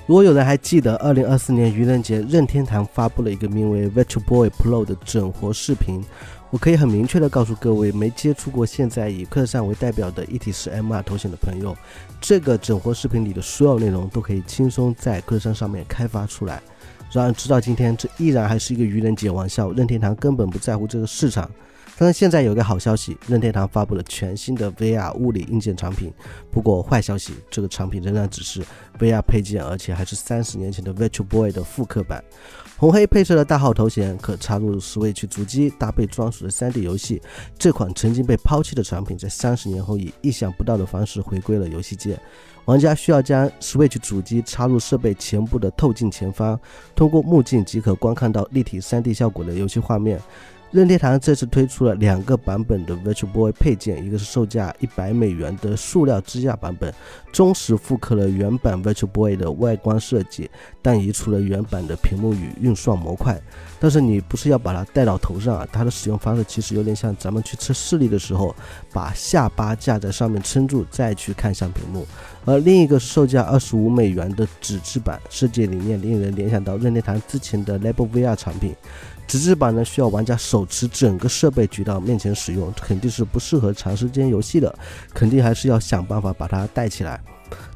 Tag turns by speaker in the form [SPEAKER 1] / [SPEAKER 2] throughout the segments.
[SPEAKER 1] 如果有人还记得2024年愚人节，任天堂发布了一个名为 Virtual Boy Pro 的整活视频，我可以很明确的告诉各位没接触过现在以克山为代表的一体式 MR 头显的朋友，这个整活视频里的所有内容都可以轻松在克山上面开发出来。然而直到今天，这依然还是一个愚人节玩笑，任天堂根本不在乎这个市场。但是现在有一个好消息，任天堂发布了全新的 VR 物理硬件产品。不过坏消息，这个产品仍然只是 VR 配件，而且还是30年前的 Virtual Boy 的复刻版。红黑配色的大号头显可插入 Switch 主机，搭配专属的 3D 游戏。这款曾经被抛弃的产品，在30年后以意想不到的方式回归了游戏界。玩家需要将 Switch 主机插入设备前部的透镜前方，通过目镜即可观看到立体 3D 效果的游戏画面。任天堂这次推出了2个版本的 Virtual Boy 配件，一个是售价$100的塑料支架版本，忠实复刻了原版 Virtual Boy 的外观设计，但移除了原版的屏幕与运算模块。但是你不是要把它戴到头上啊，它的使用方式其实有点像咱们去吃视力的时候，把下巴架在上面撑住，再去看向屏幕。而另一个是售价$25的纸质版，设计理念令人联想到任天堂之前的 Label VR 产品。纸质版呢，需要玩家手持整个设备举到面前使用，肯定是不适合长时间游戏的，肯定还是要想办法把它带起来。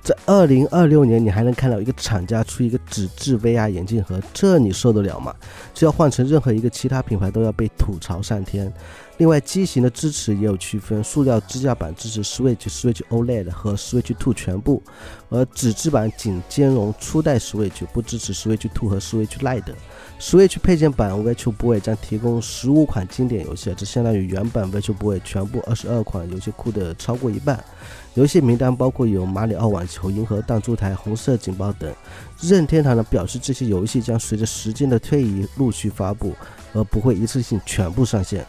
[SPEAKER 1] 在2026年，你还能看到一个厂家出一个纸质 VR 眼镜盒，这你受得了吗？这要换成任何一个其他品牌都要被吐槽上天。另外，机型的支持也有区分，塑料支架版支持 Switch、Switch OLED 和 Switch 2全部，而纸质版仅兼容初代 Switch， 不支持 Switch 2和 Switch Lite。Switch 配件版 Virtual Boy 将提供15款经典游戏，这相当于原版 Virtual Boy 全部22款游戏库的超过一半。游戏名单包括有马里奥网球、银河弹珠台、红色警报等。任天堂表示，这些游戏将随着时间的推移陆续发布，而不会一次性全部上线。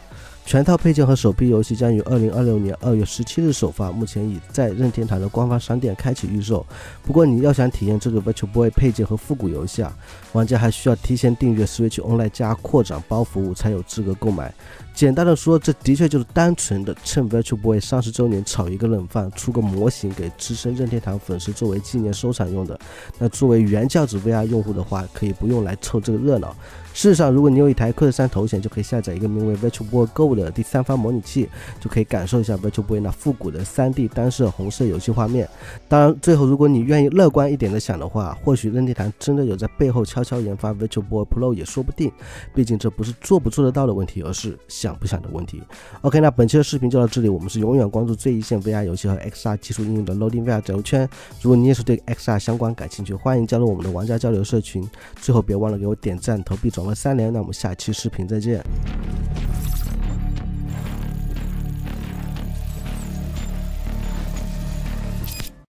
[SPEAKER 1] 全套配件和首批游戏将于2026年2月17日首发，目前已在任天堂的官方商店开启预售。不过你要想体验这个 Virtual Boy 配件和复古游戏啊，玩家还需要提前订阅 Switch Online 加扩展包服务才有资格购买。简单的说，这的确就是单纯的趁 Virtual Boy 30周年炒一个冷饭，出个模型给资深任天堂粉丝作为纪念收藏用的。那作为原教旨 VR 用户的话，可以不用来凑这个热闹。事实上，如果你有一台克山头显，就可以下载一个名为 Virtual Boy Go 的第三方模拟器，就可以感受一下 Virtual Boy 那复古的 3D 单色红色游戏画面。当然，最后如果你愿意乐观一点的想的话，或许任天堂真的有在背后悄悄研发 Virtual Boy Pro 也说不定。毕竟这不是做不做得到的问题，而是想不想的问题。OK， 那本期的视频就到这里。我们是永远关注最一线 VR 游戏和 XR 技术应用的 Loading VR 交流圈。如果你也是对 XR 相关感兴趣，欢迎加入我们的玩家交流社群。最后别忘了给我点赞、投币、转发3连。那我们下期视频再见。